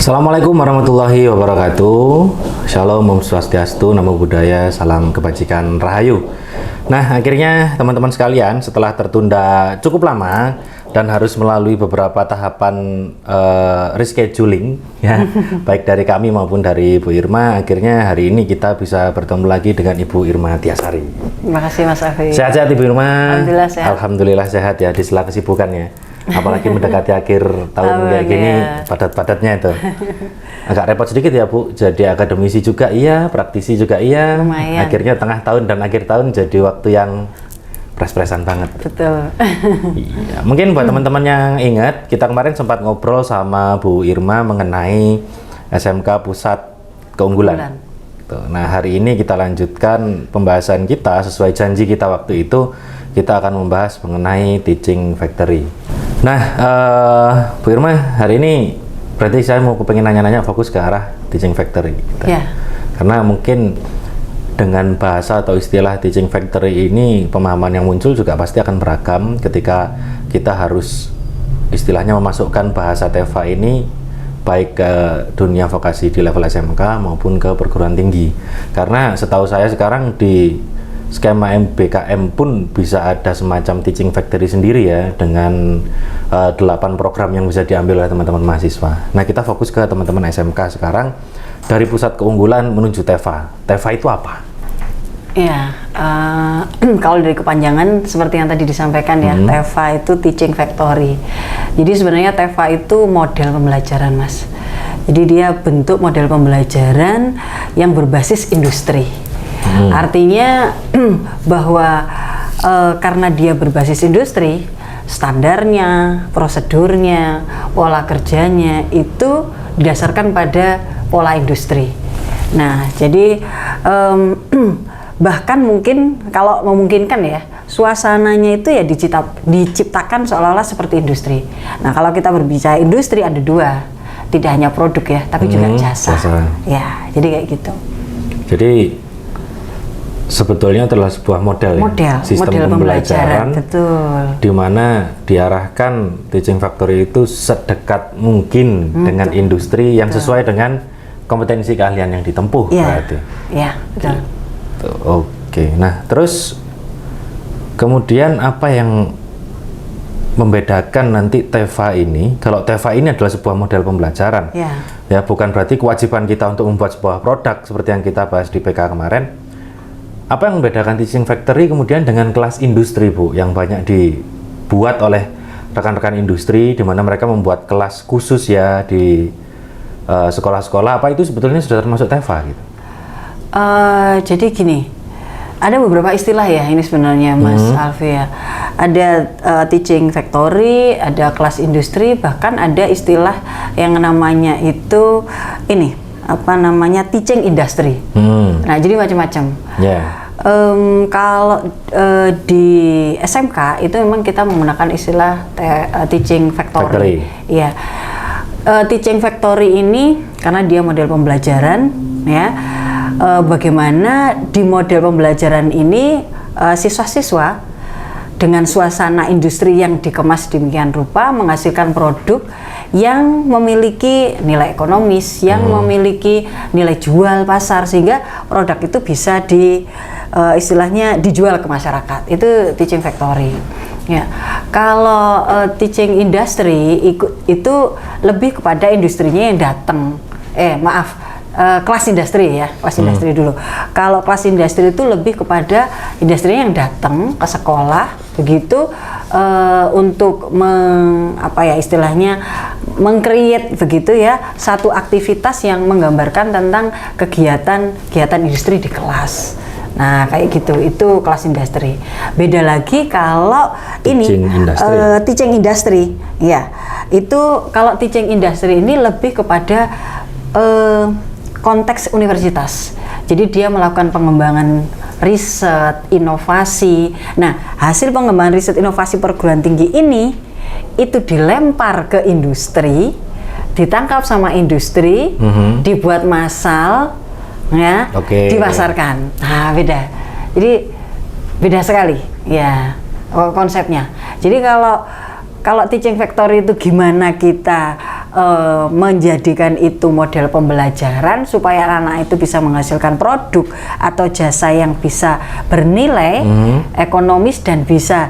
Assalamualaikum warahmatullahi wabarakatuh. Shalom, Om Swastiastu, Namo Buddhaya, salam kebajikan rahayu. Nah, akhirnya teman-teman sekalian, setelah tertunda cukup lama dan harus melalui beberapa tahapan rescheduling ya, baik dari kami maupun dari Ibu Irma, akhirnya hari ini kita bisa bertemu lagi dengan Ibu Irma Tiasari. Terima kasih Mas Afi. Sehat-sehat Ibu Irma? Alhamdulillah sehat. Alhamdulillah sehat ya, di sela kesibukannya. Apalagi mendekati akhir tahun kayak gini, padat-padatnya itu. Agak repot sedikit ya Bu, jadi akademisi juga iya, praktisi juga iya. Lumayan. Akhirnya tengah tahun dan akhir tahun jadi waktu yang pres-presan banget. Betul. Iya. Mungkin buat teman-teman yang ingat, kita kemarin sempat ngobrol sama Bu Irma mengenai SMK Pusat Keunggulan. Tuh. Nah, hari ini kita lanjutkan pembahasan kita sesuai janji kita waktu itu. Kita akan membahas mengenai Teaching Factory. Nah, Bu Irma, hari ini berarti saya mau kepengen nanya-nanya fokus ke arah Teaching Factory. Gitu. Ya. Karena mungkin dengan bahasa atau istilah Teaching Factory ini, pemahaman yang muncul juga pasti akan beragam ketika kita harus istilahnya memasukkan bahasa TEFA ini baik ke dunia vokasi di level SMK maupun ke perguruan tinggi. Karena setahu saya sekarang di skema MBKM pun bisa ada semacam Teaching Factory sendiri ya, dengan 8 program yang bisa diambil oleh teman-teman mahasiswa. Nah, kita fokus ke teman-teman SMK sekarang, dari pusat keunggulan menuju TEFA. TEFA itu apa? Ya, kalau dari kepanjangan seperti yang tadi disampaikan ya, TEFA itu Teaching Factory. Jadi sebenarnya TEFA itu model pembelajaran, Mas. Jadi dia bentuk model pembelajaran yang berbasis industri. Artinya bahwa karena dia berbasis industri, standarnya, prosedurnya, pola kerjanya itu didasarkan pada pola industri. Nah, jadi bahkan mungkin kalau memungkinkan ya, suasananya itu ya diciptakan seolah-olah seperti industri. Nah, kalau kita berbicara industri ada dua, tidak hanya produk ya, tapi juga jasa. Ya, jadi kayak gitu. Jadi sebetulnya adalah sebuah model ya? Sistem model pembelajaran, betul, di mana diarahkan Teaching Factory itu sedekat mungkin dengan industri yang sesuai dengan kompetensi keahlian yang ditempuh. Berarti ya, betul. Gitu. Oke, nah terus kemudian apa yang membedakan nanti TEFA ini? Kalau TEFA ini adalah sebuah model pembelajaran ya, bukan berarti kewajiban kita untuk membuat sebuah produk seperti yang kita bahas di PK kemarin. Apa yang membedakan Teaching Factory kemudian dengan kelas industri, Bu, yang banyak dibuat oleh rekan-rekan industri, di mana mereka membuat kelas khusus ya di sekolah-sekolah? Apa itu sebetulnya sudah termasuk TEFA gitu? Jadi gini, ada beberapa istilah ya ini sebenarnya, Mas Alfi ya. Ada Teaching Factory, ada kelas industri, bahkan ada istilah yang namanya itu ini apa namanya Teaching Industry. Nah, jadi macam-macam. Kalau di SMK itu memang kita menggunakan istilah Teaching Factory. Ya, Teaching Factory ini karena dia model pembelajaran ya. Bagaimana di model pembelajaran ini siswa-siswa dengan suasana industri yang dikemas demikian rupa menghasilkan produk yang memiliki nilai ekonomis, yang memiliki nilai jual pasar, sehingga produk itu bisa istilahnya dijual ke masyarakat. Itu Teaching Factory. Ya, kalau Teaching Industry itu lebih kepada industrinya yang datang. Kelas industri ya, kelas industri dulu. Kalau kelas industri itu lebih kepada industrinya yang datang ke sekolah begitu untuk istilahnya meng-create begitu ya satu aktivitas yang menggambarkan tentang kegiatan industri di kelas. Nah, kayak gitu, itu kelas industri. Beda lagi kalau teaching industry. Ya, itu kalau teaching industry ini lebih kepada konteks universitas. Jadi dia melakukan pengembangan riset, inovasi. Nah, hasil pengembangan riset inovasi perguruan tinggi ini itu dilempar ke industri, ditangkap sama industri, dibuat massal, ya, dipasarkan. Nah, beda. Jadi beda sekali, ya konsepnya. Jadi kalau Teaching Factory itu gimana kita menjadikan itu model pembelajaran supaya anak itu bisa menghasilkan produk atau jasa yang bisa bernilai ekonomis dan bisa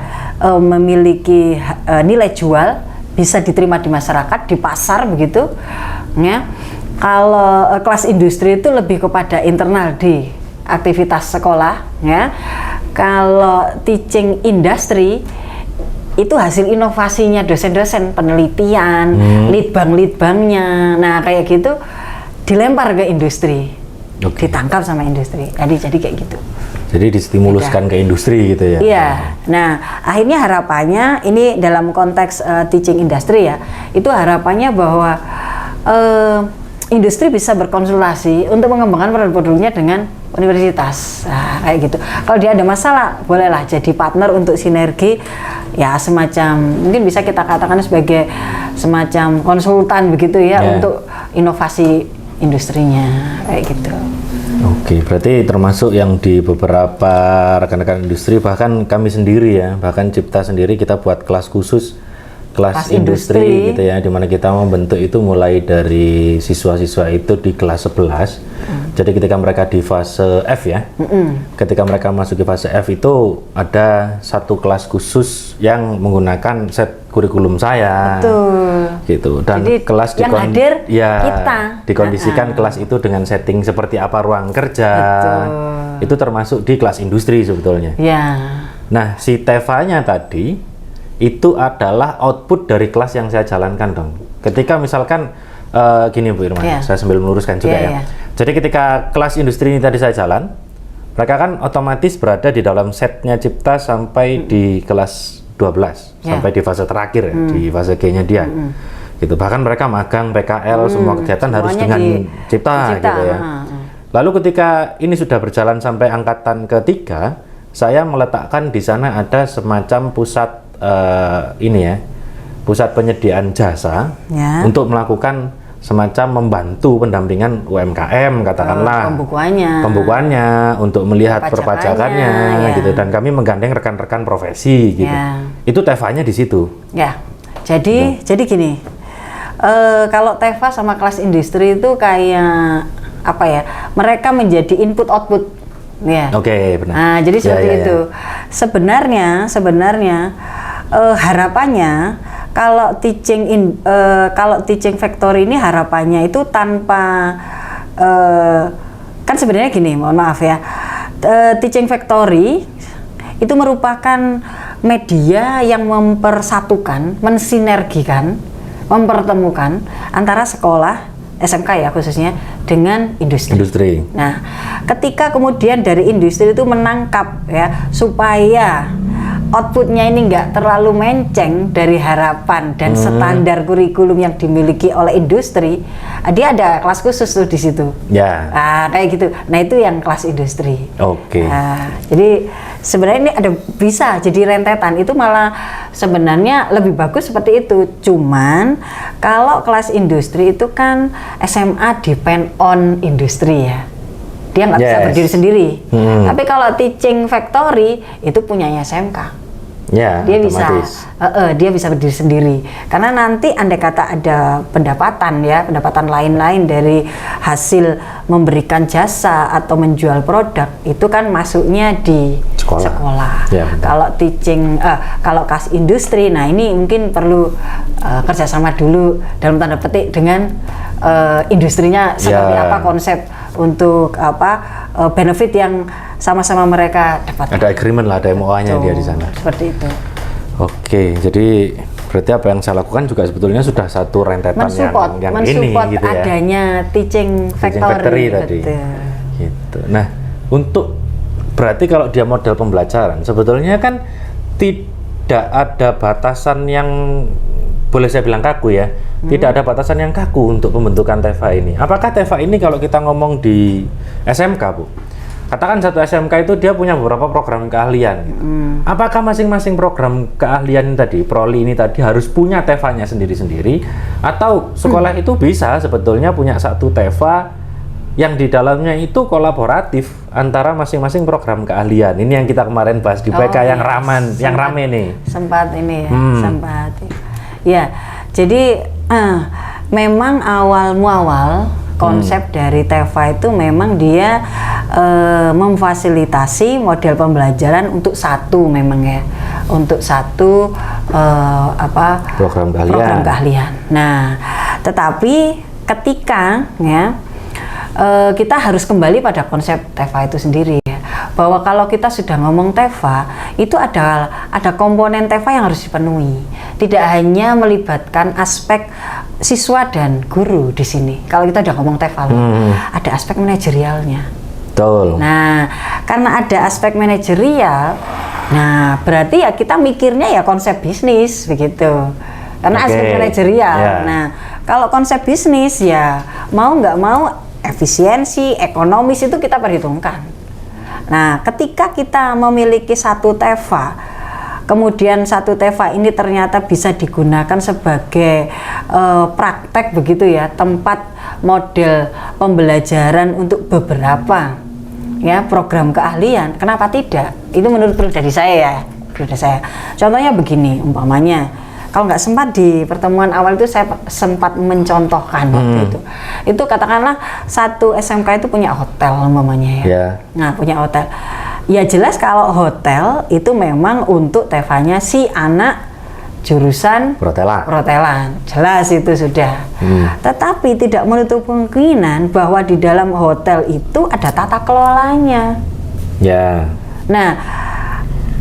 memiliki nilai jual, bisa diterima di masyarakat, di pasar begitu ya. Kalau kelas industri itu lebih kepada internal di aktivitas sekolah ya. Kalau teaching industry itu hasil inovasinya dosen-dosen, penelitian, litbang-litbangnya. Nah, kayak gitu dilempar ke industri. Ditangkap sama industri. Jadi kayak gitu. Jadi distimuluskan ke industri gitu ya. Iya. Nah, akhirnya harapannya ini dalam konteks teaching industry ya, itu harapannya bahwa industri bisa berkonsultasi untuk mengembangkan produk-produknya dengan universitas. Nah, kayak gitu. Kalau dia ada masalah, bolehlah jadi partner untuk sinergi, ya semacam mungkin bisa kita katakan sebagai semacam konsultan begitu ya, untuk inovasi industrinya kayak gitu. Oke, berarti termasuk yang di beberapa rekan-rekan industri, bahkan kami sendiri ya, bahkan Cipta sendiri kita buat kelas khusus, kelas industri gitu ya, dimana kita membentuk itu mulai dari siswa-siswa itu di kelas 11. Jadi ketika mereka di fase F ya, ketika mereka masuk di fase F itu ada satu kelas khusus yang menggunakan set kurikulum saya. Betul. Gitu. Dan jadi kelas yang hadir kita dikondisikan kelas itu dengan setting seperti apa ruang kerja. Betul. Itu termasuk di kelas industri sebetulnya. Ya. Nah, si Teva-nya tadi itu adalah output dari kelas yang saya jalankan dong. Ketika misalkan gini Bu Irma, saya sambil meluruskan juga ya. Jadi ketika kelas industri ini tadi saya jalan, mereka kan otomatis berada di dalam setnya Cipta sampai di kelas 12, sampai di fase terakhir ya, di fase G-nya dia. Gitu. Bahkan mereka magang, PKL, semua kegiatan harus dengan Cipta gitu ya. Lalu ketika ini sudah berjalan sampai angkatan ketiga, saya meletakkan di sana ada semacam pusat pusat penyediaan jasa untuk melakukan semacam membantu pendampingan UMKM katakanlah, pembukuannya untuk melihat perpajakannya gitu, dan kami menggandeng rekan-rekan profesi gitu. Itu Teva-nya di situ. Ya. Jadi gini, kalau Teva sama kelas industri itu kayak apa ya? Mereka menjadi input output. Ya. Oke, benar. Nah, jadi seperti itu. Sebenarnya harapannya kalau teaching factory ini harapannya itu tanpa kan sebenarnya gini, mohon maaf ya, teaching factory itu merupakan media yang mempersatukan, mensinergikan, mempertemukan antara sekolah SMK ya khususnya dengan industri. Nah, ketika kemudian dari industri itu menangkap ya supaya outputnya ini nggak terlalu menceng dari harapan dan standar kurikulum yang dimiliki oleh industri, dia ada kelas khusus tuh di situ. Ya. Nah, kayak gitu. Nah, itu yang kelas industri. Oke. Nah, jadi sebenarnya ini ada bisa jadi rentetan. Itu malah sebenarnya lebih bagus seperti itu. Cuman kalau kelas industri itu kan SMA depend on industri ya. Dia nggak bisa berdiri sendiri. Tapi kalau teaching factory itu punyanya SMK. Ya, dia bisa berdiri sendiri. Karena nanti andai kata ada pendapatan lain-lain dari hasil memberikan jasa atau menjual produk, itu kan masuknya di sekolah. Ya, kalau kelas industri, nah ini mungkin perlu kerjasama dulu dalam tanda petik dengan industrinya seperti apa konsep untuk benefit yang sama-sama mereka dapat. Ada agreement lah, ada MOA-nya dia di sana. Seperti itu. Oke, jadi berarti apa yang saya lakukan juga sebetulnya sudah satu rentetan yang ini gitu ya. Adanya teaching factory tadi. Gitu. Nah, untuk berarti kalau dia model pembelajaran sebetulnya kan tidak ada batasan yang boleh saya bilang kaku ya. Tidak ada batasan yang kaku untuk pembentukan Teva ini. Apakah Teva ini kalau kita ngomong di SMK, Bu? Katakan satu SMK itu dia punya beberapa program keahlian. Gitu. Apakah masing-masing program keahlian tadi, proli ini tadi harus punya Teva-nya sendiri-sendiri, atau sekolah itu bisa sebetulnya punya satu Teva yang di dalamnya itu kolaboratif antara masing-masing program keahlian. Ini yang kita kemarin bahas di PK yang rame nih. Sempat ini ya, sempat. Ya, jadi memang awal muawal konsep dari TEFA itu memang dia memfasilitasi model pembelajaran untuk satu memang ya, untuk satu program keahlian. Nah, tetapi ketika ya kita harus kembali pada konsep TEFA itu sendiri ya, bahwa kalau kita sudah ngomong TEFA itu ada komponen TEFA yang harus dipenuhi, tidak hanya melibatkan aspek siswa dan guru di sini. Kalau kita udah ngomong TEFA ada aspek manajerialnya. Betul. Nah, karena ada aspek manajerial, nah berarti ya kita mikirnya ya konsep bisnis begitu, karena aspek manajerial. Nah, kalau konsep bisnis ya mau nggak mau efisiensi, ekonomis itu kita perhitungkan. Nah, ketika kita memiliki satu TEFA, kemudian satu TEFA ini ternyata bisa digunakan sebagai praktek begitu ya, tempat model pembelajaran untuk beberapa ya program keahlian, kenapa tidak? Itu menurut pribadi saya ya, Contohnya begini, umpamanya kalau nggak sempat di pertemuan awal itu saya sempat mencontohkan waktu itu katakanlah satu SMK itu punya hotel umpamanya ya. Nah, punya hotel. Ya jelas kalau hotel itu memang untuk TEFA-nya si anak jurusan perhotelan. Jelas itu sudah. Tetapi tidak menutup kemungkinan bahwa di dalam hotel itu ada tata kelolanya. Nah,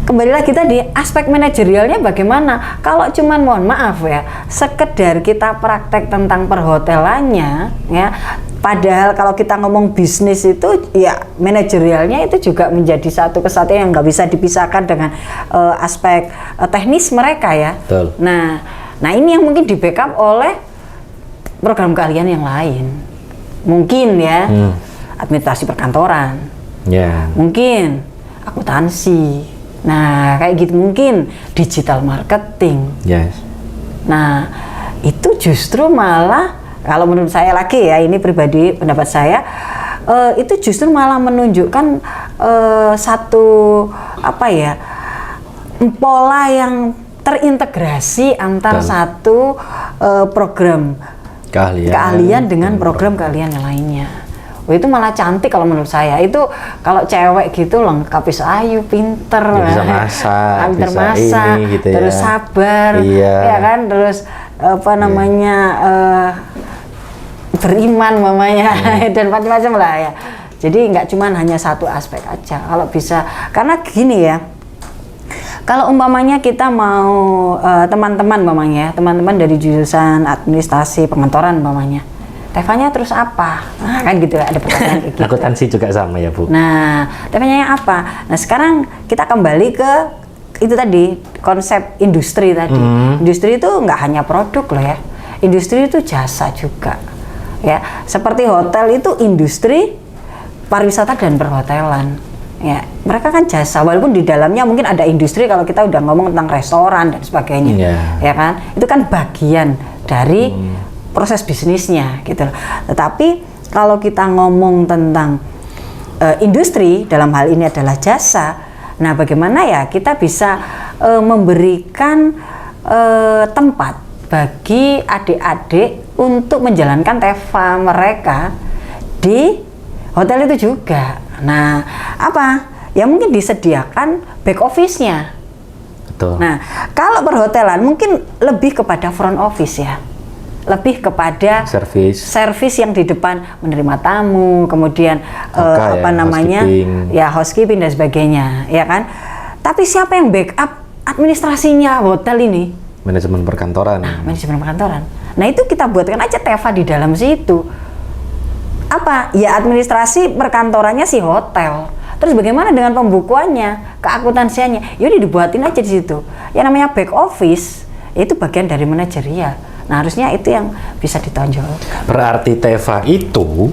kembali lagi tadi aspek manajerialnya bagaimana? Kalau cuman mohon maaf ya, sekedar kita praktek tentang perhotelannya ya, padahal kalau kita ngomong bisnis itu ya manajerialnya itu juga menjadi satu kesatuan yang nggak bisa dipisahkan dengan aspek teknis mereka ya. Betul. Nah ini yang mungkin di backup oleh program keahlian yang lain, mungkin ya administrasi perkantoran, mungkin akuntansi. Nah, kayak gitu, mungkin digital marketing. Nah, itu justru malah kalau menurut saya lagi ya, ini pribadi pendapat saya, itu justru malah menunjukkan satu pola yang terintegrasi antar satu program keahlian dengan program keahlian yang lainnya. Itu malah cantik kalau menurut saya. Itu kalau cewek gitu lengkap, bisa ayu, pinter, bisa masak, ini, gitu terus sabar, ya kan, terus beriman mamanya dan macam-macam lah ya. Jadi nggak cuma hanya satu aspek aja. Kalau bisa, karena gini ya. Kalau umpamanya kita mau teman-teman dari jurusan administrasi pengantoran umpamanya, TEFA-nya terus apa? Nah, kan gitu, ada pertanyaan kayak gitu. Akuntansi juga sama ya, Bu. Nah, TEFA-nya apa? Nah, sekarang kita kembali ke itu tadi, konsep industri tadi. Industri itu nggak hanya produk loh ya. Industri itu jasa juga. Ya, seperti hotel itu industri pariwisata dan perhotelan. Ya, mereka kan jasa, walaupun di dalamnya mungkin ada industri kalau kita udah ngomong tentang restoran dan sebagainya. Ya kan? Itu kan bagian dari proses bisnisnya gitu. Tetapi kalau kita ngomong tentang industri, dalam hal ini adalah jasa, nah bagaimana ya kita bisa memberikan tempat bagi adik-adik untuk menjalankan TEFA mereka di hotel itu juga. Nah, ya mungkin disediakan back office-nya. Betul. Nah, kalau perhotelan mungkin lebih kepada front office ya, lebih kepada servis yang di depan menerima tamu, kemudian housekeeping dan sebagainya, ya kan. Tapi siapa yang backup administrasinya hotel ini? Manajemen perkantoran. Nah, itu kita buatkan aja TEFA di dalam situ. Ya administrasi perkantorannya si hotel. Terus bagaimana dengan pembukuannya, keakuntansiannya? Yaudah dibuatin aja di situ. Yang namanya back office itu bagian dari manajerial. Nah, harusnya itu yang bisa ditonjolkan. Berarti TEFA itu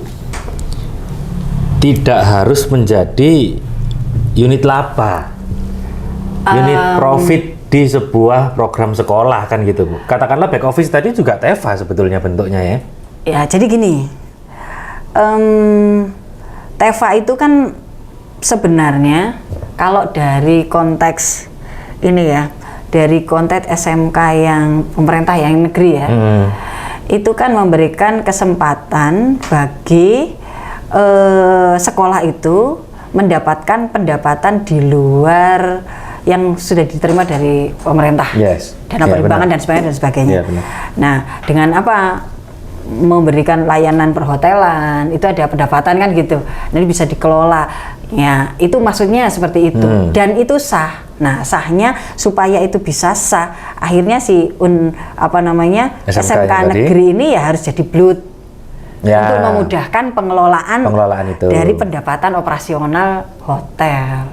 tidak harus menjadi unit laba, unit profit di sebuah program sekolah kan gitu, Bu. Katakanlah back office tadi juga TEFA sebetulnya bentuknya ya. Ya, jadi gini, TEFA itu kan sebenarnya kalau dari konteks ini ya, dari konteks SMK yang pemerintah yang negeri ya, itu kan memberikan kesempatan bagi sekolah itu mendapatkan pendapatan di luar yang sudah diterima dari pemerintah, dana perimbangan dan sebagainya. Nah, dengan apa? Memberikan layanan perhotelan itu ada pendapatan kan gitu. Jadi bisa dikelola. Ya, itu maksudnya seperti itu. Dan itu sah. Nah, sahnya supaya itu bisa sah, akhirnya si SMK negeri ini ya harus jadi BLUT. Untuk memudahkan pengelolaan itu dari pendapatan operasional hotel.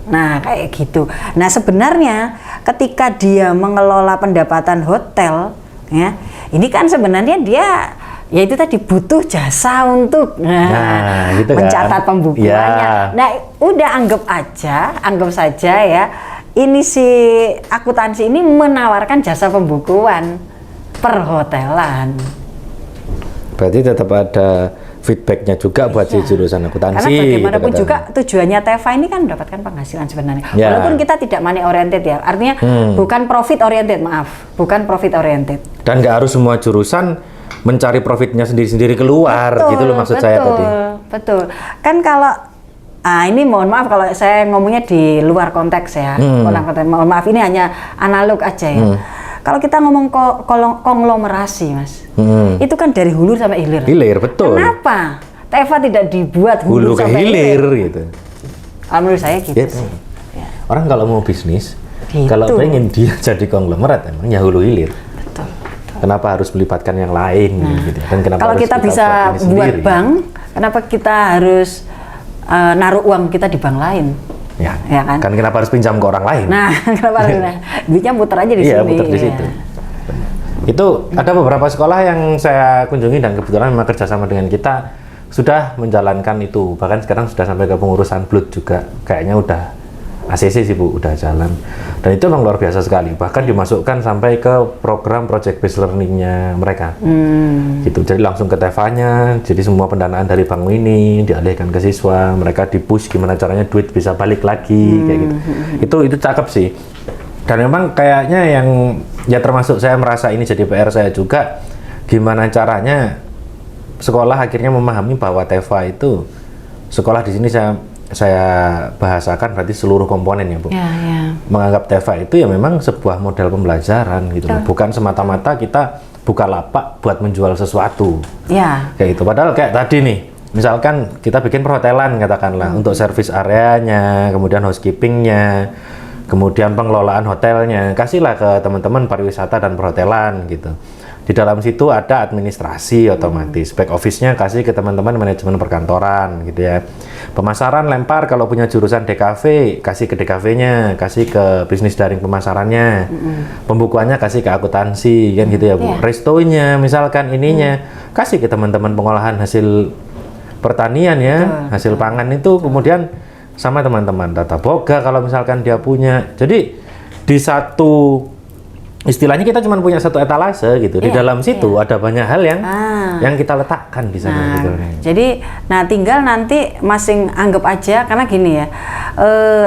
Nah, kayak gitu. Nah, sebenarnya ketika dia mengelola pendapatan hotel, ya, ini kan sebenarnya dia ya itu tadi butuh jasa untuk gitu mencatat pembukuannya. Nah, udah anggap saja ya. Ini si akuntansi ini menawarkan jasa pembukuan perhotelan. Berarti tetap ada feedbacknya juga buat si jurusan akuntansi. Karena bagaimanapun juga tujuannya TEFA ini kan mendapatkan penghasilan sebenarnya. Walaupun kita tidak money oriented ya, artinya bukan profit oriented, bukan profit oriented. Dan nggak harus semua jurusan mencari profitnya sendiri-sendiri keluar, gitu loh maksud saya tadi. Betul. Kan kalau ini mohon maaf kalau saya ngomongnya di luar konteks ya. Mohon maaf, ini hanya analog aja ya. Kalau kita ngomong konglomerasi, Mas, itu kan dari hulu sampai hilir. Hilir, betul. Kenapa TEFA tidak dibuat hulu ke sampai hilir gitu? Menurut saya gitu sih. Ya. Orang kalau mau bisnis, kalau pengen dia jadi konglomerat, emang ya hulu hilir. Betul. Kenapa harus melibatkan yang lain? Gitu. Dan kenapa kalau kita bisa buat bank, kenapa kita harus naruh uang kita di bank lain? Ya kan? Kan kenapa harus pinjam ke orang lain? Nah, kenapa harus? Duitnya muter aja di sini. Iya, muter di situ. Itu ada beberapa sekolah yang saya kunjungi dan kebetulan memang kerjasama dengan kita sudah menjalankan itu. Bahkan sekarang sudah sampai ke pengurusan BLUT juga. Kayaknya udah ACC sih Bu, udah jalan. Dan itu memang luar biasa sekali. Bahkan dimasukkan sampai ke program project based learning-nya mereka. Gitu. Jadi langsung ke TEFA-nya. Jadi semua pendanaan dari bank ini dialihkan ke siswa. Mereka di-push gimana caranya duit bisa balik lagi kayak gitu. Itu cakep sih. Dan memang kayaknya yang ya termasuk saya merasa ini jadi PR saya juga, gimana caranya sekolah akhirnya memahami bahwa TEFA itu sekolah di sini saya bahasakan berarti seluruh komponen ya Bu. Menganggap TEFA itu ya memang sebuah model pembelajaran gitu loh. Bukan semata-mata kita buka lapak buat menjual sesuatu. Kayak gitu. Padahal kayak tadi nih, misalkan kita bikin perhotelan katakanlah untuk service areanya, kemudian housekeepingnya, kemudian pengelolaan hotelnya, kasihlah ke teman-teman pariwisata dan perhotelan gitu. Di dalam situ ada administrasi otomatis, back office-nya kasih ke teman-teman manajemen perkantoran gitu ya. Pemasaran lempar kalau punya jurusan DKV, kasih ke DKV-nya, kasih ke bisnis daring pemasarannya. Pembukuannya kasih ke akuntansi kan gitu ya Bu. Restonya misalkan ininya kasih ke teman-teman pengolahan hasil pertanian ya, hasil pangan itu kemudian sama teman-teman tata boga kalau misalkan dia punya. Jadi di satu istilahnya kita cuma punya satu etalase gitu. Di dalam situ ada banyak hal yang kita letakkan di sana sebetulnya. Jadi tinggal nanti masing anggap aja karena gini ya.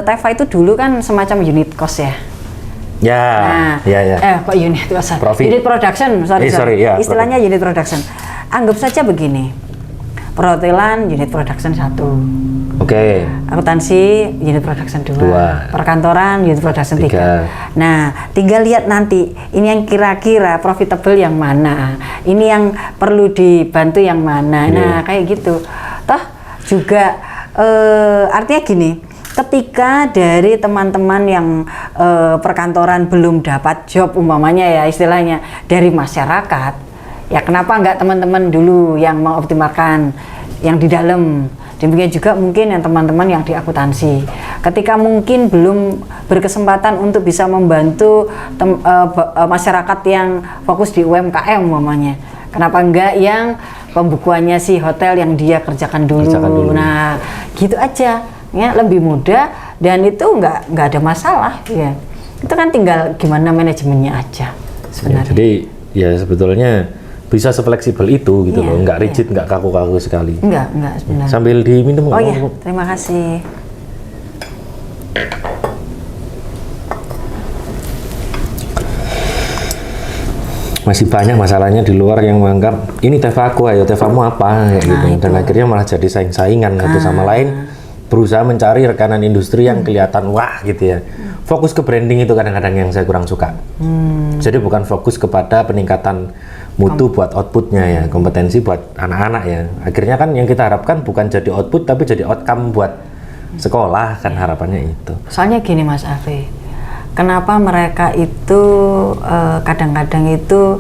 TEFA itu dulu kan semacam unit cost ya. Kok unit cost? Unit production, sorry. Istilahnya unit production. Anggap saja begini. Perhotelan unit production 1. Akuntansi unit production 2. Perkantoran unit production 3. Nah, tinggal lihat nanti ini yang kira-kira profitable yang mana, ini yang perlu dibantu yang mana. Nah, kayak gitu. Toh juga artinya gini, ketika dari teman-teman yang perkantoran belum dapat job umpamanya ya istilahnya dari masyarakat, ya kenapa nggak teman-teman dulu yang mengoptimalkan yang di dalam. Demikian juga mungkin yang teman-teman yang di akuntansi, ketika mungkin belum berkesempatan untuk bisa membantu masyarakat yang fokus di UMKM umpamanya, kenapa enggak yang pembukuannya si hotel yang dia kerjakan dulu. Nah gitu aja ya, lebih mudah dan itu nggak ada masalah ya. Itu kan tinggal gimana manajemennya aja sebenarnya. Jadi ya sebetulnya bisa sefleksibel itu gitu loh, nggak rigid, nggak kaku-kaku sekali. Enggak sebenarnya. Sambil diminum. Terima kasih. masih banyak masalahnya di luar yang menganggap ini Teva aku, ayo Tevamu apa kayak gitu. Dan akhirnya malah jadi saing-saingan satu sama lain, berusaha mencari rekanan industri yang kelihatan wah gitu ya. Fokus ke branding itu kadang-kadang yang saya kurang suka. Jadi bukan fokus kepada peningkatan mutu buat outputnya ya, kompetensi buat anak-anak ya. Akhirnya kan yang kita harapkan bukan jadi output tapi jadi outcome buat sekolah kan, harapannya itu. Soalnya gini Mas Afi, kenapa mereka itu kadang-kadang itu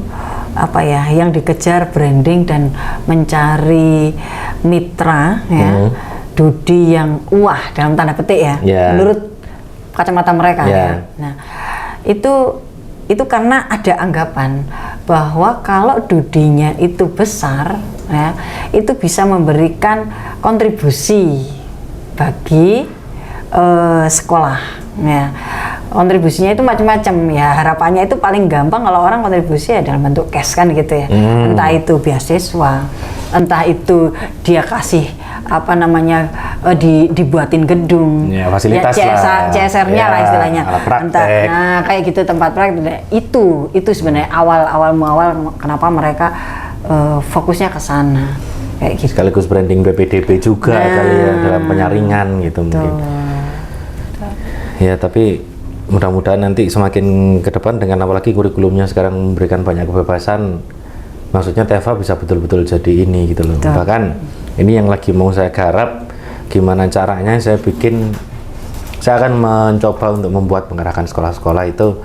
apa ya, yang dikejar branding dan mencari mitra ya, Dudi yang wah dalam tanda petik ya, menurut kacamata mereka ya. Nah, itu karena ada anggapan bahwa kalau Dudinya itu besar ya, itu bisa memberikan kontribusi bagi sekolah ya. Kontribusinya itu macam-macam ya, harapannya itu paling gampang kalau orang kontribusi ya dalam bentuk cash kan gitu ya. Entah itu beasiswa, entah itu dia kasih apa namanya dibuatin gedung ya, fasilitas ya, CSR-nya ya, lah istilahnya. Entah, nah kayak gitu tempat praktek itu sebenarnya awal kenapa mereka fokusnya ke sana kayak gitu. Sekaligus branding BPDB juga kali ya dalam penyaringan gitu mungkin. Ya tapi mudah-mudahan nanti semakin ke depan dengan apalagi kurikulumnya sekarang memberikan banyak kebebasan, maksudnya Teva bisa betul-betul jadi ini gitu loh. Bahkan ini yang lagi mau saya garap, gimana caranya saya akan mencoba untuk membuat penggerakan sekolah-sekolah itu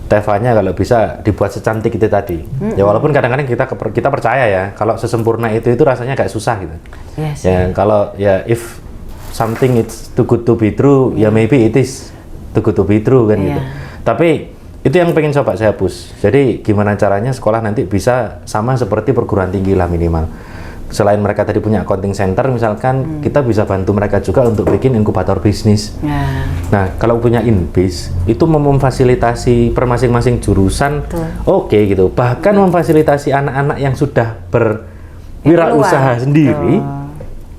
Tevanya kalau bisa dibuat secantik itu tadi. Ya walaupun kadang-kadang kita percaya ya kalau sesempurna itu rasanya agak susah gitu. Ya kalau ya if something it's too good to be true, ya maybe it is too good to be true kan gitu. Tapi itu yang pengen coba saya push. Jadi gimana caranya sekolah nanti bisa sama seperti perguruan tinggi lah minimal. Selain mereka tadi punya accounting center misalkan, kita bisa bantu mereka juga untuk bikin inkubator bisnis. Nah kalau punya Inbis itu memfasilitasi per masing-masing jurusan, oke gitu. Bahkan memfasilitasi anak-anak yang sudah berwirausaha sendiri,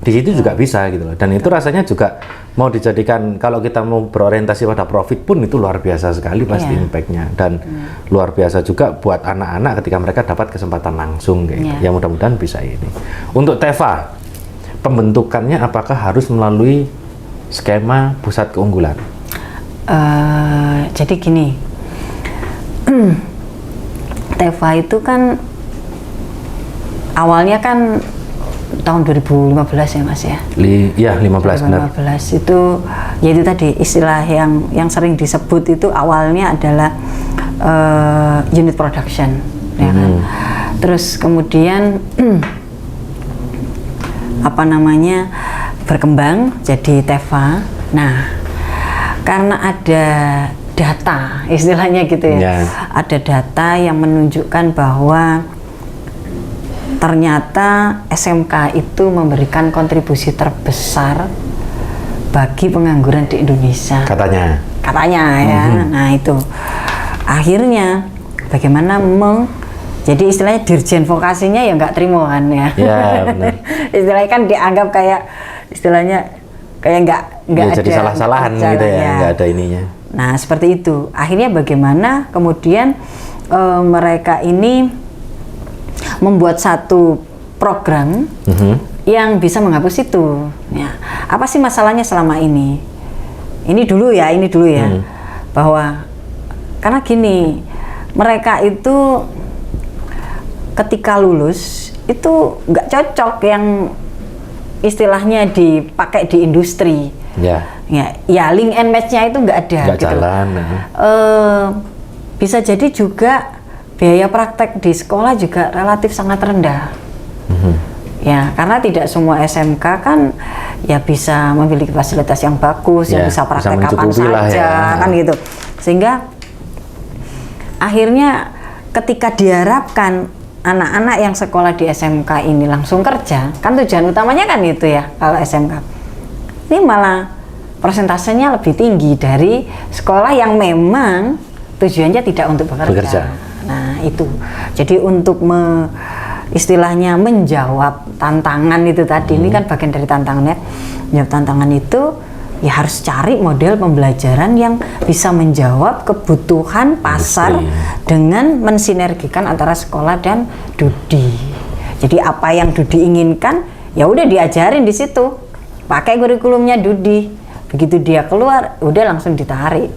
di situ juga bisa gitu loh. Dan itu rasanya juga mau dijadikan, kalau kita mau berorientasi pada profit pun itu luar biasa sekali pasti impact-nya. Dan luar biasa juga buat anak-anak ketika mereka dapat kesempatan langsung kayak gitu. Ya mudah-mudahan bisa ini. Untuk Teva, pembentukannya apakah harus melalui skema pusat keunggulan? Jadi gini, Teva itu kan awalnya kan tahun 2015 ya Mas ya? Iya 15 benar. 2015 itu ya itu tadi istilah yang sering disebut itu awalnya adalah unit production ya kan? Terus kemudian apa namanya berkembang jadi Teva. Nah karena ada data istilahnya gitu ya, ada data yang menunjukkan bahwa ternyata SMK itu memberikan kontribusi terbesar bagi pengangguran di Indonesia. Katanya ya. Nah itu akhirnya bagaimana jadi istilahnya dirjen vokasinya ya nggak terima kan ya. Ya benar. Istilahnya kan dianggap kayak istilahnya kayak nggak ya, ada jadi salah-salahan gitu ya, nggak ada ininya. Nah seperti itu. Akhirnya bagaimana kemudian mereka ini membuat satu program yang bisa menghapus itu. Ya. Apa sih masalahnya selama ini? Ini dulu ya. Bahwa karena gini, mereka itu ketika lulus itu nggak cocok yang istilahnya dipakai di industri. Ya link and match-nya itu nggak ada. Nggak gitu. Jalan. Bisa jadi juga biaya praktek di sekolah juga relatif sangat rendah. Ya, karena tidak semua SMK kan ya bisa memiliki fasilitas yang bagus, yang bisa praktek kapan saja, kan gitu. Sehingga akhirnya ketika diharapkan anak-anak yang sekolah di SMK ini langsung kerja, kan tujuan utamanya kan itu ya kalau SMK. Ini malah persentasenya lebih tinggi dari sekolah yang memang tujuannya tidak untuk bekerja. Nah itu, jadi untuk istilahnya menjawab tantangan itu tadi, ini kan bagian dari tantangannya. Menjawab tantangan itu, ya harus cari model pembelajaran yang bisa menjawab kebutuhan pasar dengan mensinergikan antara sekolah dan Dudi. Jadi apa yang Dudi inginkan, ya udah diajarin di situ, pakai kurikulumnya Dudi. Begitu dia keluar, udah langsung ditarik.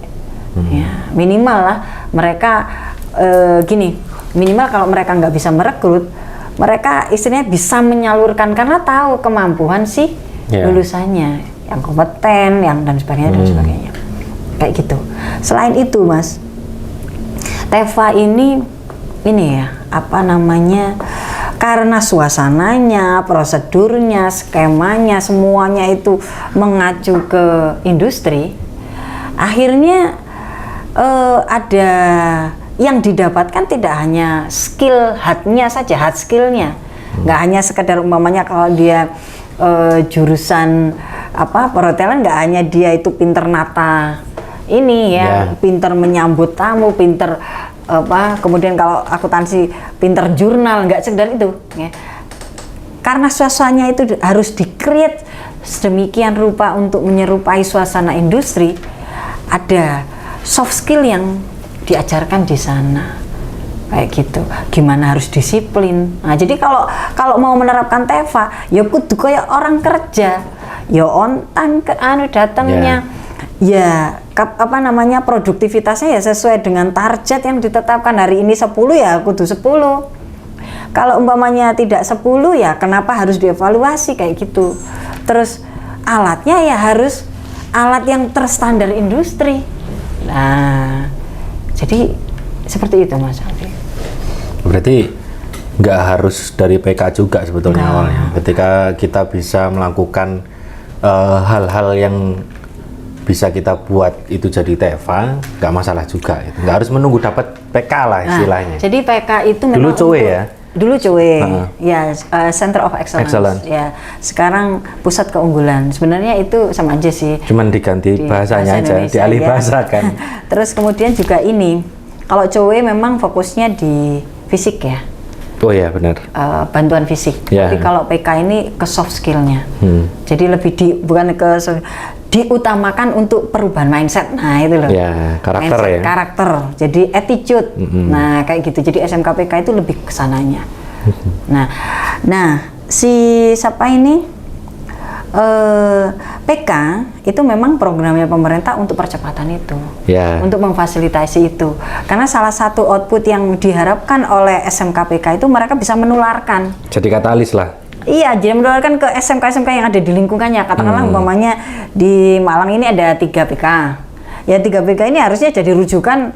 Ya, minimal lah mereka gini, minimal kalau mereka nggak bisa merekrut, mereka istilahnya bisa menyalurkan karena tahu kemampuan si lulusannya, yang kompeten, yang dan sebagainya dan sebagainya, kayak gitu. Selain itu, Mas, Teva ini ya apa namanya? Karena suasananya, prosedurnya, skemanya, semuanya itu mengacu ke industri, akhirnya ada yang didapatkan tidak hanya skill hardnya saja, hard skillnya, nggak hanya sekedar umpamanya kalau dia jurusan apa perhotelan, nggak hanya dia itu pinter nata ini ya, pinter menyambut tamu, pinter apa, kemudian kalau akuntansi pinter jurnal, nggak sekedar itu ya. Karena suasananya itu harus di-create sedemikian rupa untuk menyerupai suasana industri, ada soft skill yang diajarkan di sana kayak gitu. Gimana harus disiplin. Nah, jadi kalau mau menerapkan Teva, ya kudu kayak orang kerja, ya on time ke datangnya. Ya, apa namanya, produktivitasnya ya sesuai dengan target yang ditetapkan. Hari ini 10 ya kudu 10. Kalau umpamanya tidak 10 ya kenapa harus dievaluasi kayak gitu. Terus alatnya ya harus alat yang terstandar industri. Nah, jadi seperti itu, Mas Alfi. Berarti nggak harus dari PK juga sebetulnya awalnya. Ketika kita bisa melakukan hal-hal yang bisa kita buat itu jadi Teva, nggak masalah juga. Nggak harus menunggu dapat PK lah istilahnya. Jadi PK itu memang dulu COE ya? Dulu COE, ya Center of Excellence. Ya, sekarang pusat keunggulan. Sebenarnya itu sama aja sih. Cuman diganti bahasanya aja, dialih bahasa kan. Terus kemudian juga ini, kalau COE memang fokusnya di fisik ya. Oh ya benar. Bantuan fisik. Tapi kalau PK ini ke soft skillnya. Jadi lebih bukan ke diutamakan untuk perubahan mindset. Nah itu loh. Ya, karakter mindset, ya. Karakter. Jadi attitude. Nah kayak gitu. Jadi SMK PK itu lebih ke sananya. Nah si siapa ini? PK itu memang programnya pemerintah untuk percepatan itu, untuk memfasilitasi itu. Karena salah satu output yang diharapkan oleh SMK PK itu mereka bisa menularkan. Jadi katalis lah. Iya, jadi menularkan ke SMK-SMK yang ada di lingkungannya. Katakanlah umpamanya di Malang ini ada 3 PK. Ya 3 PK ini harusnya jadi rujukan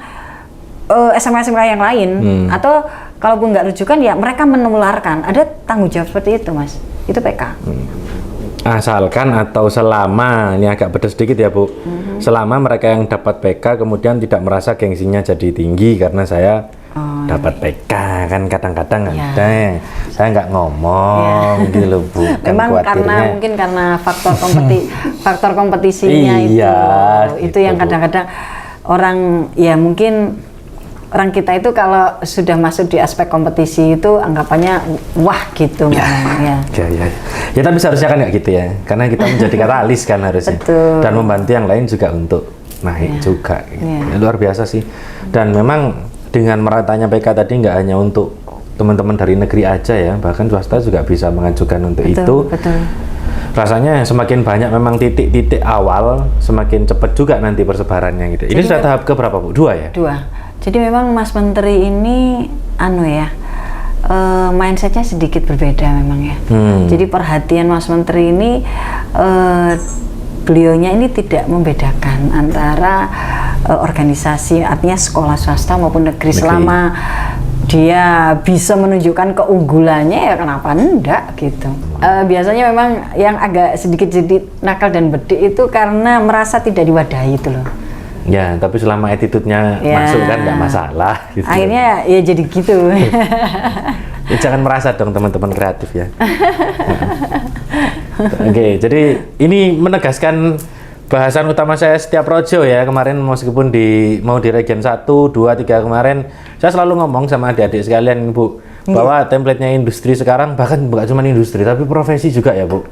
SMK-SMK yang lain. Atau kalaupun nggak rujukan ya mereka menularkan. Ada tanggung jawab seperti itu, Mas. Itu PK. Asalkan atau selama, ini agak pedas sedikit ya Bu, selama mereka yang dapat PK kemudian tidak merasa gengsinya jadi tinggi karena saya dapat PK, kan kadang-kadang ada saya nggak ngomong gitu loh Bu. Memang karena mungkin karena faktor kompetisinya itu gitu, yang kadang-kadang orang ya mungkin orang kita itu kalau sudah masuk di aspek kompetisi itu anggapannya wah gitu ya tapi seharusnya kan nggak gitu ya, karena kita menjadi katalis kan harusnya. Betul. Dan membantu yang lain juga untuk naik juga gitu. Ya, luar biasa sih. Dan memang dengan meratanya PK tadi nggak hanya untuk teman-teman dari negeri aja ya, bahkan swasta juga bisa mengajukan untuk itu. Rasanya semakin banyak memang titik-titik awal, semakin cepat juga nanti persebarannya gitu. Ini sudah tahap ke berapa Bu? 2 ya? 2. Jadi memang Mas Menteri ini mindsetnya sedikit berbeda memang ya. Jadi perhatian Mas Menteri ini beliaunya ini tidak membedakan antara organisasi, artinya sekolah swasta maupun negeri. Selama dia bisa menunjukkan keunggulannya ya kenapa enggak gitu. Biasanya memang yang agak sedikit-sedikit nakal dan bedik itu karena merasa tidak diwadahi itu loh. Ya, tapi selama attitude-nya masuk kan nggak masalah gitu. Akhirnya ya jadi gitu. Ya, jangan merasa dong teman-teman kreatif ya. Oke, jadi ini menegaskan bahasan utama saya setiap projo ya. Kemarin meskipun mau di region 1, 2, 3 kemarin, saya selalu ngomong sama adik-adik sekalian Bu, bahwa template-nya industri sekarang bahkan bukan cuma industri tapi profesi juga ya Bu.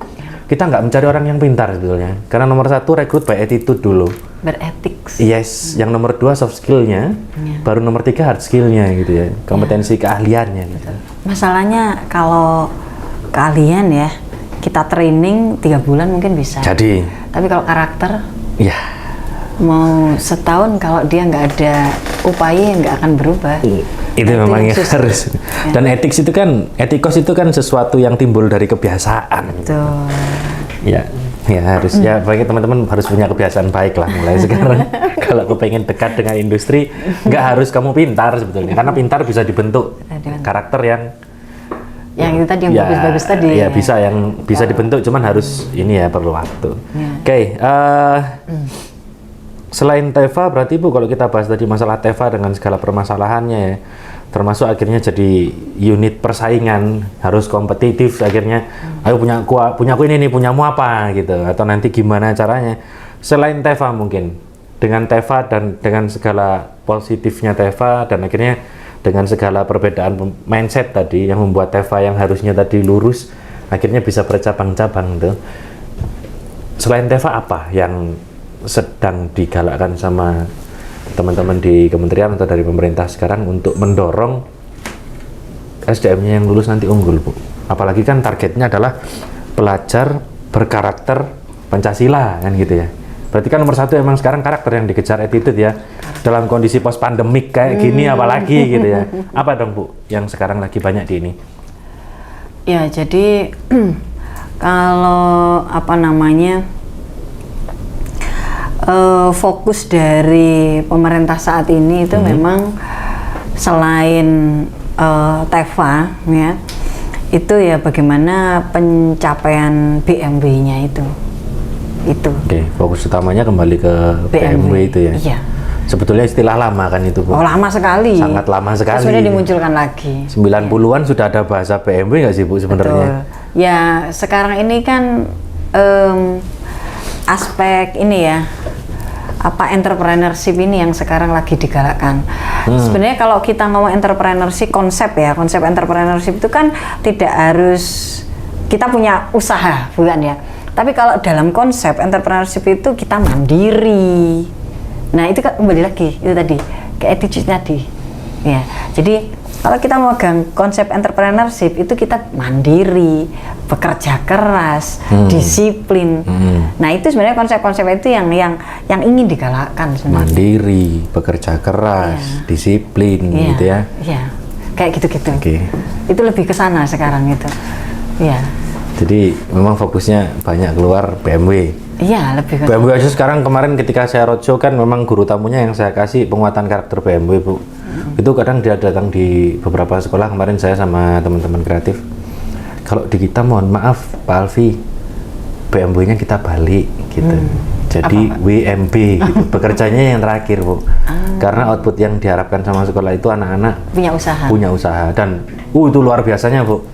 kita nggak mencari orang yang pintar sebetulnya. Karena nomor satu rekrut by attitude dulu. Beretik. Yes, yang nomor dua soft skillnya, baru nomor tiga hard skillnya gitu ya, kompetensi keahliannya. Gitu. Masalahnya kalau keahlian ya, kita training 3 bulan mungkin bisa. Jadi. Tapi kalau karakter, ya. Mau setahun kalau dia nggak ada upaya nggak akan berubah. Itu memang harus. Dan etikos itu kan sesuatu yang timbul dari kebiasaan. Betul. Ya harus ya bagi teman-teman harus punya kebiasaan baik lah mulai sekarang. Kalau kepengen dekat dengan industri, nggak harus kamu pintar sebetulnya, karena pintar bisa dibentuk karakter yang itu tadi yang bagus-bagus tadi. Ya bisa yang bisa dibentuk, cuman harus ini ya perlu waktu. Oke. Selain TEFA, berarti Bu, kalau kita bahas tadi masalah TEFA dengan segala permasalahannya ya, termasuk akhirnya jadi unit persaingan, harus kompetitif akhirnya, ayo punya aku ini nih, punyamu apa gitu, atau nanti gimana caranya. Selain TEFA mungkin, dengan TEFA dan dengan segala positifnya TEFA, dan akhirnya dengan segala perbedaan mindset tadi yang membuat TEFA yang harusnya tadi lurus, akhirnya bisa bercabang-cabang tuh. Selain TEFA apa yang sedang digalakkan sama teman-teman di kementerian atau dari pemerintah sekarang untuk mendorong SDM-nya yang lulus nanti unggul, Bu? Apalagi kan targetnya adalah pelajar berkarakter Pancasila kan gitu ya. Berarti kan nomor satu emang sekarang karakter yang dikejar, attitude ya. Dalam kondisi post pandemik kayak gini apalagi gitu ya. Apa dong Bu yang sekarang lagi banyak di ini? Ya jadi kalau fokus dari pemerintah saat ini itu memang selain TEFA ya, itu ya bagaimana pencapaian BMW-nya itu. Oke, fokus utamanya kembali ke BMW itu ya. Iya. Sebetulnya istilah lama kan itu, Bu. Oh, lama sekali. Sangat lama sekali. Sudah dimunculkan lagi. 90-an sudah ada bahasa BMW nggak sih, Bu, sebenarnya? Ya, sekarang ini kan aspek ini ya, entrepreneurship ini yang sekarang lagi digalakkan. Sebenarnya kalau kita ngomong entrepreneurship, konsep entrepreneurship itu kan tidak harus kita punya usaha, bukan ya. Tapi kalau dalam konsep entrepreneurship itu kita mandiri. Nah itu kan kembali lagi itu tadi ke attitude tadi. Ya, jadi kalau kita memegang konsep entrepreneurship itu kita mandiri, bekerja keras, disiplin. Nah itu sebenarnya konsep-konsep itu yang ingin digalakkan sebenarnya. Mandiri, bekerja keras, disiplin, gitu ya. Iya, kayak gitu-gitu. Okay. Itu lebih ke sana sekarang itu. Iya. Jadi memang fokusnya banyak keluar BMW. Iya, lebih ke BMW aja sekarang. Kemarin ketika saya roadshow kan memang guru tamunya yang saya kasih penguatan karakter BMW, Bu. Itu kadang dia datang di beberapa sekolah. Kemarin saya sama teman-teman kreatif, kalau di kita mohon maaf Pak Alfi, BMW-nya kita balik gitu. Jadi WMB gitu. Bekerjanya yang terakhir, Bu. Karena output yang diharapkan sama sekolah itu anak-anak punya usaha dan itu luar biasanya, Bu.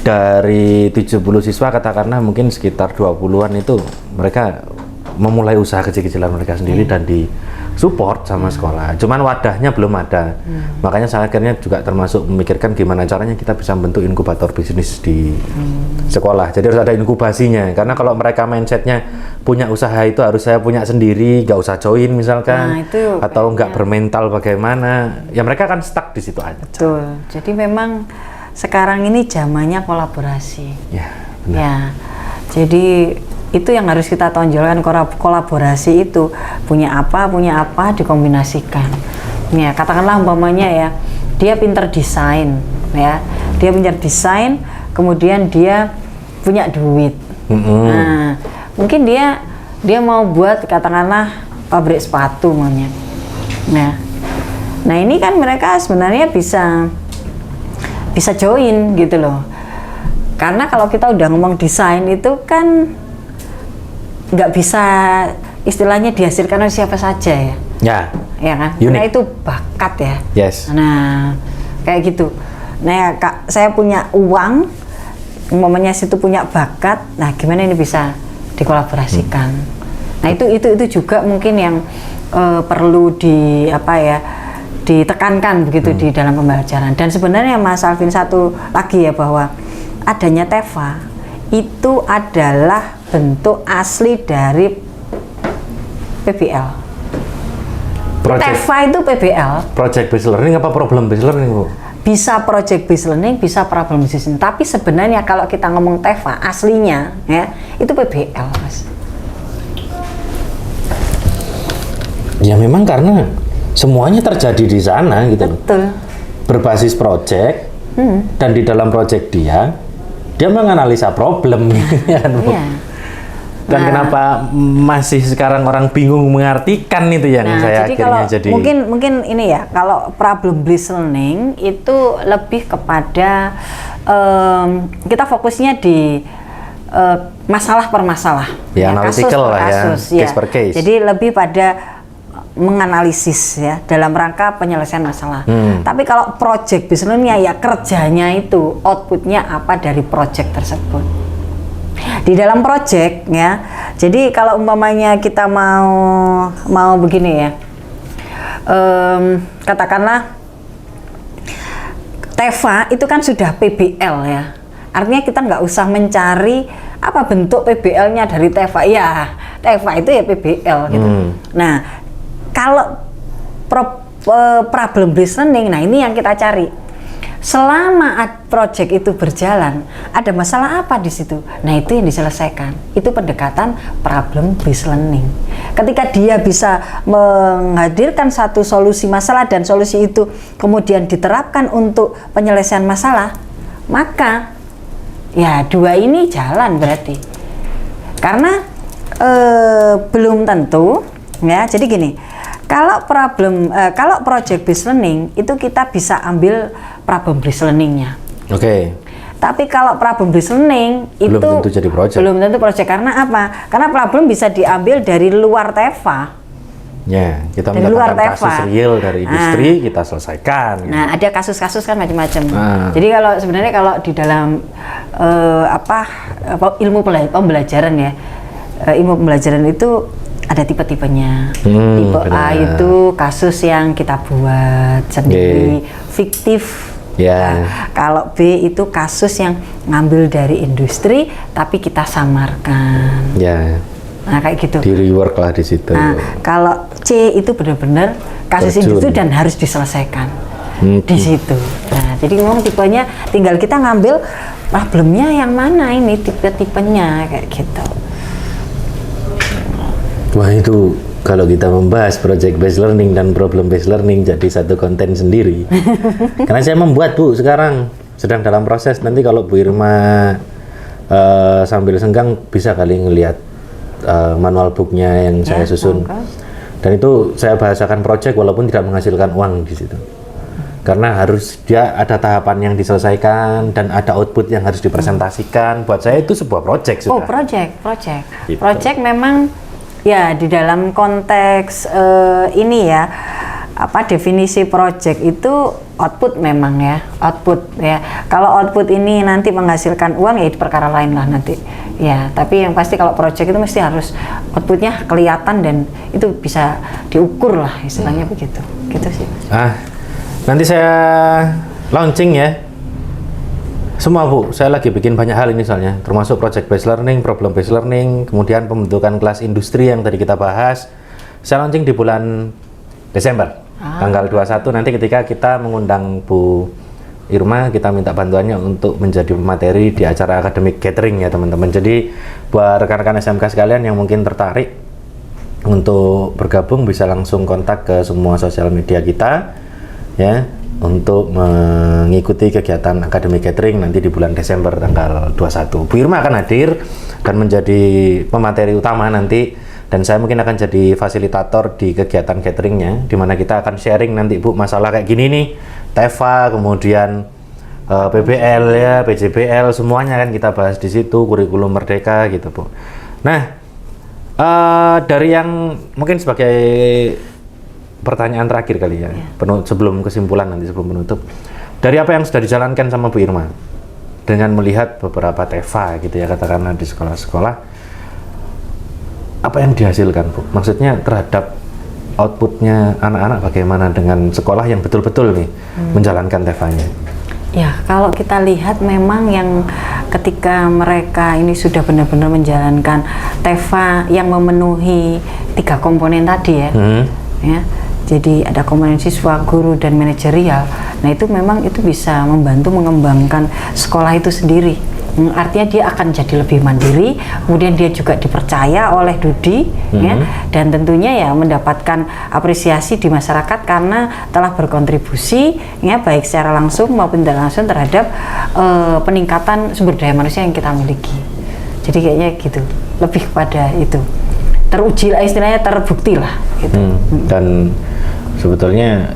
Dari 70 siswa katakanlah mungkin sekitar 20-an itu mereka memulai usaha kecil-kecilan mereka sendiri dan disupport sama sekolah. Cuman wadahnya belum ada. Makanya saya akhirnya juga termasuk memikirkan gimana caranya kita bisa membentuk inkubator bisnis di sekolah. Jadi harus ada inkubasinya. Karena kalau mereka mindsetnya punya usaha itu harus saya punya sendiri, nggak usah join misalkan, atau nggak bermental bagaimana, ya mereka kan stuck di situ aja. Betul. Jadi memang sekarang ini zamannya kolaborasi. Ya, benar. Ya. Jadi itu yang harus kita tonjolkan, kolaborasi itu punya apa dikombinasikan. Ya, katakanlah umpamanya ya, dia pinter desain, ya, dia pinter desain, kemudian dia punya duit. Nah, mungkin dia mau buat katakanlah pabrik sepatu maunya. Nah ini kan mereka sebenarnya bisa join gitu loh. Karena kalau kita udah ngomong desain itu kan nggak bisa istilahnya dihasilkan oleh siapa saja ya. Ya kan? Unik. Karena itu bakat ya. Yes. Nah, kayak gitu. Nah, ya, Kak, saya punya uang, umpamanya situ punya bakat. Nah, gimana ini bisa dikolaborasikan? Nah, itu juga mungkin yang perlu ditekankan begitu di dalam pembelajaran. Dan sebenarnya Mas Alvin satu lagi ya, bahwa adanya TEFA itu adalah bentuk asli dari PBL. TEFA itu PBL. Project based learning apa problem based learning, Bu? Bisa project based learning, bisa problem based learning. Tapi sebenarnya kalau kita ngomong TEFA aslinya ya, itu PBL, Mas. Ya memang karena semuanya terjadi di sana gitu. Betul. Berbasis project dan di dalam project dia menganalisa problem kan, Bu. Iya. Dan kenapa masih sekarang orang bingung mengartikan itu yang saya jadi akhirnya kalau jadi mungkin ini ya, kalau problem based learning itu lebih kepada kita fokusnya di masalah per masalah, ya, analytical lah ya, case per case. Jadi lebih pada menganalisis ya dalam rangka penyelesaian masalah. Tapi kalau project based learning ya kerjanya itu, outputnya apa dari project tersebut. Di dalam project ya, jadi kalau umpamanya kita mau begini ya, katakanlah TEFA itu kan sudah PBL ya, artinya kita nggak usah mencari apa bentuk PBL-nya dari TEFA, ya TEFA itu ya PBL gitu. Nah kalau problem based learning, nah ini yang kita cari. Selama project itu berjalan, ada masalah apa di situ? Nah, itu yang diselesaikan. Itu pendekatan problem based learning. Ketika dia bisa menghadirkan satu solusi masalah dan solusi itu kemudian diterapkan untuk penyelesaian masalah, maka ya dua ini jalan berarti. Karena belum tentu ya. Jadi gini, kalau project based learning itu kita bisa ambil problem based learningnya. Oke. Tapi kalau problem based learning belum itu tentu jadi project. Belum tentu project, karena apa? Karena problem bisa diambil dari luar TEFA. Ya, kita dari luar mendapatkan kasus TEFA. real dari industri, kita selesaikan. Nah, ada kasus-kasus kan macam-macam. Jadi kalau sebenarnya kalau di dalam ilmu pembelajaran ya, ilmu pembelajaran itu ada tipe-tipenya. Tipe A itu kasus yang kita buat sendiri, fiktif. Nah, kalau B itu kasus yang ngambil dari industri tapi kita samarkan. Ya. Nah, kayak gitu. Di rework lah di situ. Nah, kalau C itu benar-benar kasus industri dan harus diselesaikan di situ. Nah, jadi memang tipenya tinggal kita ngambil problemnya yang mana, ini tipe-tipenya kayak gitu. Wah, itu kalau kita membahas project based learning dan problem based learning jadi satu konten sendiri. Karena saya membuat, Bu, sekarang sedang dalam proses. Nanti kalau Bu Irma sambil senggang bisa kali ngelihat manual booknya yang saya susun. Dan itu saya bahasakan project walaupun tidak menghasilkan uang di situ. Karena harus dia ada tahapan yang diselesaikan dan ada output yang harus dipresentasikan. Buat saya itu sebuah project sudah. Oh, project. Gitu. Project memang ya di dalam konteks ini ya, definisi project itu output memang ya, output ya. Kalau output ini nanti menghasilkan uang ya itu perkara lain lah nanti. Ya, tapi yang pasti kalau project itu mesti harus outputnya kelihatan dan itu bisa diukur lah istilahnya begitu. Gitu sih. Nanti saya launching ya. Semua, Bu, saya lagi bikin banyak hal ini soalnya, termasuk project based learning, problem based learning, kemudian pembentukan kelas industri yang tadi kita bahas. Saya launching di bulan Desember, tanggal 21 nanti ketika kita mengundang Bu Irma, kita minta bantuannya untuk menjadi materi di acara akademik gathering ya teman-teman. Jadi buat rekan-rekan SMK sekalian yang mungkin tertarik untuk bergabung bisa langsung kontak ke semua sosial media kita ya, untuk mengikuti kegiatan akademik gathering nanti di bulan Desember tanggal 21. Bu Irma akan hadir dan menjadi pemateri utama nanti, dan saya mungkin akan jadi fasilitator di kegiatan gatheringnya, di mana kita akan sharing nanti, Bu, masalah kayak gini nih, TEFA, kemudian PBL ya, PJBL, semuanya kan kita bahas di situ, kurikulum merdeka gitu, Bu. Nah, dari yang mungkin sebagai pertanyaan terakhir kali ya, sebelum kesimpulan nanti, sebelum menutup, dari apa yang sudah dijalankan sama Bu Irma dengan melihat beberapa TEFA gitu ya, katakanlah di sekolah-sekolah, apa yang dihasilkan, Bu? Maksudnya terhadap outputnya anak-anak bagaimana dengan sekolah yang betul-betul nih menjalankan TEFA-nya? Ya, kalau kita lihat memang yang ketika mereka ini sudah benar-benar menjalankan TEFA yang memenuhi 3 komponen tadi ya, ya. Jadi ada komponen siswa, guru, dan manajerial. Nah itu memang itu bisa membantu mengembangkan sekolah itu sendiri. Artinya dia akan jadi lebih mandiri, kemudian dia juga dipercaya oleh Dudi, ya, dan tentunya ya mendapatkan apresiasi di masyarakat karena telah berkontribusi, ya, baik secara langsung maupun tidak langsung terhadap peningkatan sumber daya manusia yang kita miliki. Jadi kayaknya gitu, lebih kepada itu, teruji lah istilahnya, terbukti lah. Gitu. Dan sebetulnya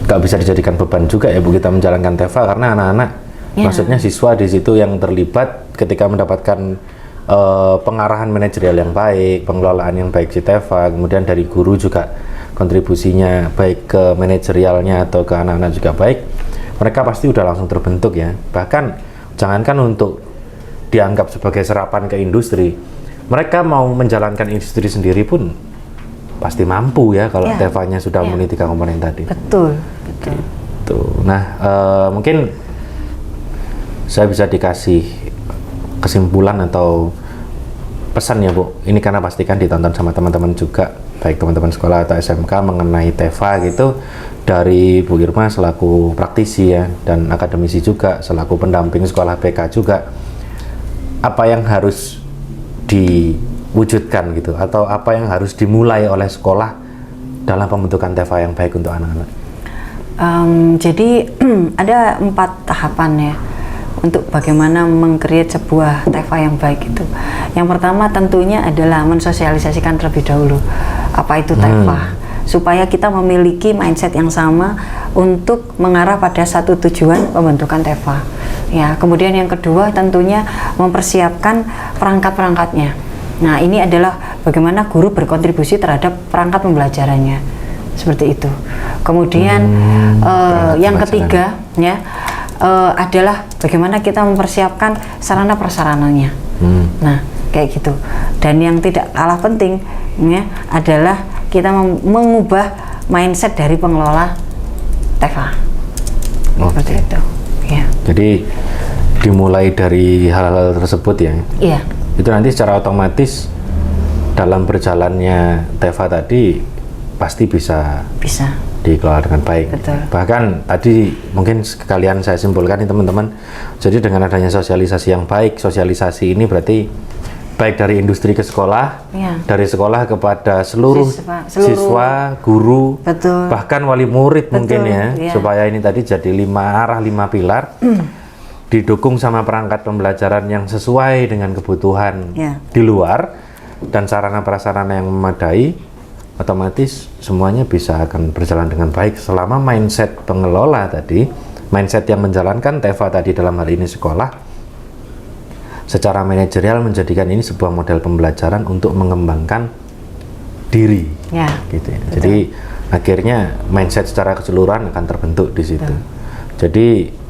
nggak bisa dijadikan beban juga ya Bu kita menjalankan TEFA karena anak-anak maksudnya siswa di situ yang terlibat ketika mendapatkan pengarahan manajerial yang baik, pengelolaan yang baik di TEFA, kemudian dari guru juga kontribusinya baik ke manajerialnya atau ke anak-anak juga baik, mereka pasti udah langsung terbentuk ya. Bahkan jangankan untuk dianggap sebagai serapan ke industri, mereka mau menjalankan industri sendiri pun pasti mampu ya kalau TEFA-nya sudah memenuhi 3 komponen tadi. Betul, betul. Gitu. Nah, mungkin saya bisa dikasih kesimpulan atau pesan ya Bu, ini karena pastikan ditonton sama teman-teman juga, baik teman-teman sekolah atau SMK mengenai TEFA gitu, dari Bu Irma selaku praktisi ya, dan akademisi juga, selaku pendamping sekolah BK juga, apa yang harus diwujudkan gitu, atau apa yang harus dimulai oleh sekolah dalam pembentukan TEFA yang baik untuk anak-anak? Jadi ada 4 tahapan ya untuk bagaimana meng-create sebuah TEFA yang baik itu. Yang pertama tentunya adalah mensosialisasikan terlebih dahulu apa itu TEFA, supaya kita memiliki mindset yang sama untuk mengarah pada satu tujuan pembentukan TEFA. Ya, kemudian yang kedua tentunya mempersiapkan perangkat-perangkatnya. Nah, ini adalah bagaimana guru berkontribusi terhadap perangkat pembelajarannya. Seperti itu. Kemudian yang ketiga ya adalah bagaimana kita mempersiapkan sarana prasarananya. Nah, kayak gitu. Dan yang tidak kalah penting ya adalah kita mengubah mindset dari pengelola TEFA. Seperti itu. Ya. Jadi dimulai dari hal-hal tersebut ya. Iya. Itu nanti secara otomatis dalam berjalannya TEFA tadi pasti bisa dikelola dengan baik. Betul. Bahkan tadi mungkin sekalian saya simpulkan nih teman-teman, jadi dengan adanya sosialisasi yang baik, sosialisasi ini berarti baik dari industri ke sekolah, dari sekolah kepada seluruh siswa, guru, bahkan wali murid mungkin ya, supaya ini tadi jadi 5 arah, 5 pilar, didukung sama perangkat pembelajaran yang sesuai dengan kebutuhan di luar, dan sarana prasarana yang memadai, otomatis semuanya bisa akan berjalan dengan baik selama mindset pengelola tadi, mindset yang menjalankan TEFA tadi dalam hal ini sekolah, secara manajerial menjadikan ini sebuah model pembelajaran untuk mengembangkan diri, gitu ya. Jadi akhirnya mindset secara keseluruhan akan terbentuk di situ. Jadi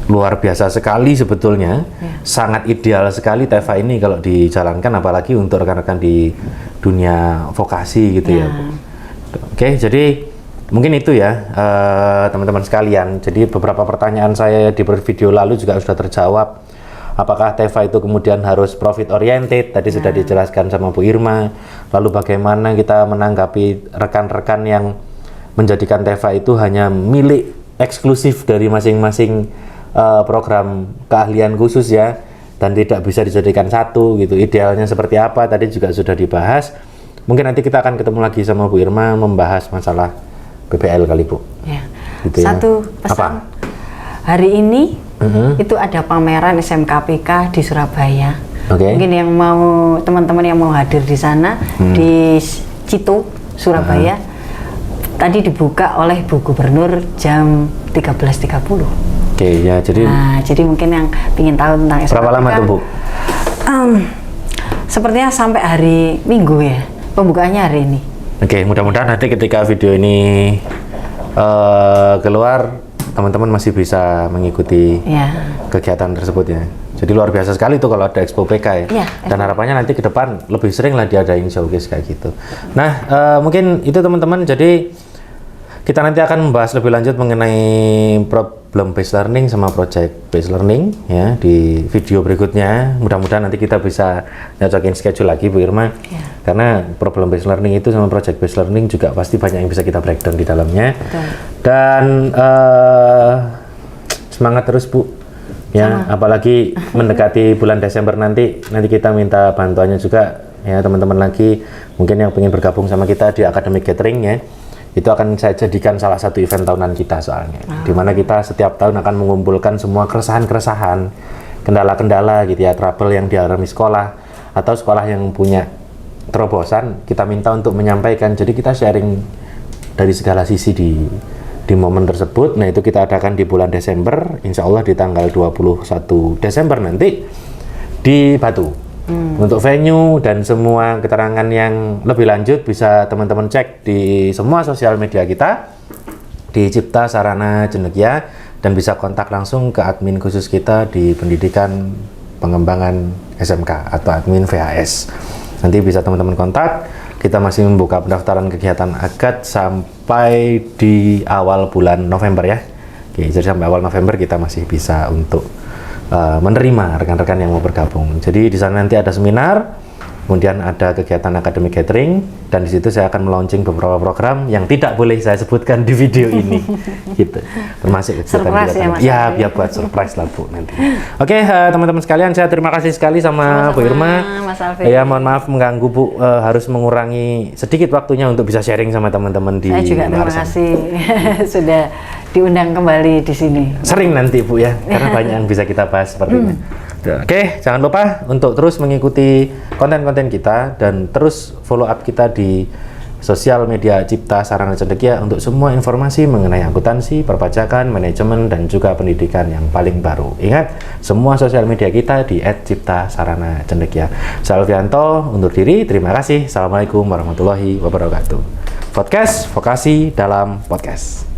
luar biasa sekali sebetulnya, sangat ideal sekali TEFA ini kalau dijalankan, apalagi untuk rekan-rekan di dunia vokasi gitu ya. Oke, jadi mungkin itu ya teman-teman sekalian. Jadi beberapa pertanyaan saya di video lalu juga sudah terjawab. Apakah TEFA itu kemudian harus profit oriented? Tadi sudah dijelaskan sama Bu Irma. Lalu bagaimana kita menanggapi rekan-rekan yang menjadikan TEFA itu hanya milik eksklusif dari masing-masing program keahlian khusus ya, dan tidak bisa dijadikan satu gitu. Idealnya seperti apa tadi juga sudah dibahas. Mungkin nanti kita akan ketemu lagi sama Bu Irma membahas masalah PPL kali Bu. Gitu satu ya. Pesan apa? Hari ini itu ada pameran SMKPK di Surabaya. Mungkin yang mau teman-teman yang mau hadir di sana di Cito Surabaya tadi dibuka oleh Bu Gubernur jam 13.30. Ya, jadi mungkin yang ingin tahu tentang SMKPK. Berapa lama tuh Bu? Sepertinya sampai hari Minggu ya, pembukaannya hari ini. Mudah-mudahan nanti ketika video ini keluar, teman-teman masih bisa mengikuti kegiatan tersebut ya. Jadi luar biasa sekali tuh kalau ada Expo PK ya. Dan harapannya nanti ke depan lebih sering lah diadain showcase kayak gitu. Nah, mungkin itu teman-teman. Jadi kita nanti akan membahas lebih lanjut mengenai problem based learning sama project based learning ya di video berikutnya. Mudah-mudahan nanti kita bisa nyocokin schedule lagi Bu Irma. Karena problem based learning itu sama project based learning juga pasti banyak yang bisa kita breakdown di dalamnya. Dan semangat terus Bu. Ya, apalagi mendekati bulan Desember nanti kita minta bantuannya juga ya teman-teman lagi mungkin yang ingin bergabung sama kita di Academic Gathering ya. Itu akan saya jadikan salah satu event tahunan kita soalnya, di mana kita setiap tahun akan mengumpulkan semua keresahan-keresahan, kendala-kendala gitu ya, trouble yang dialami sekolah atau sekolah yang punya terobosan, kita minta untuk menyampaikan. Jadi kita sharing dari segala sisi di momen tersebut. Nah itu kita adakan di bulan Desember, insya Allah di tanggal 21 Desember nanti di Batu. Untuk venue dan semua keterangan yang lebih lanjut bisa teman-teman cek di semua sosial media kita di Cipta Sarana Cendekia dan bisa kontak langsung ke admin khusus kita di Pendidikan Pengembangan SMK atau admin VHS. Nanti bisa teman-teman kontak. Kita masih membuka pendaftaran kegiatan AGAT sampai di awal bulan November ya. Oke, jadi sampai awal November kita masih bisa untuk menerima rekan-rekan yang mau bergabung. Jadi di sana nanti ada seminar, kemudian ada kegiatan Academic Gathering, dan di situ saya akan melaunching beberapa program yang tidak boleh saya sebutkan di video ini, gitu. Termasuk kegiatan ya, biar buat surprise lah Bu nanti. Oke, teman-teman sekalian, saya terima kasih sekali sama Bu Irma. Mas Alvin. Ya, mohon maaf mengganggu Bu, harus mengurangi sedikit waktunya untuk bisa sharing sama teman-teman di. Saya juga terima kasih sudah diundang kembali di sini. Sering nanti Bu ya, karena banyak yang bisa kita bahas seperti ini. Oke, jangan lupa untuk terus mengikuti konten-konten kita dan terus follow up kita di sosial media Cipta Sarana Cendekia untuk semua informasi mengenai akuntansi, perpajakan, manajemen, dan juga pendidikan yang paling baru. Ingat, semua sosial media kita di @ciptasarana cendekia. Saya Alfianto, undur diri. Terima kasih. Assalamualaikum warahmatullahi wabarakatuh. Podcast Vokasi dalam Podcast.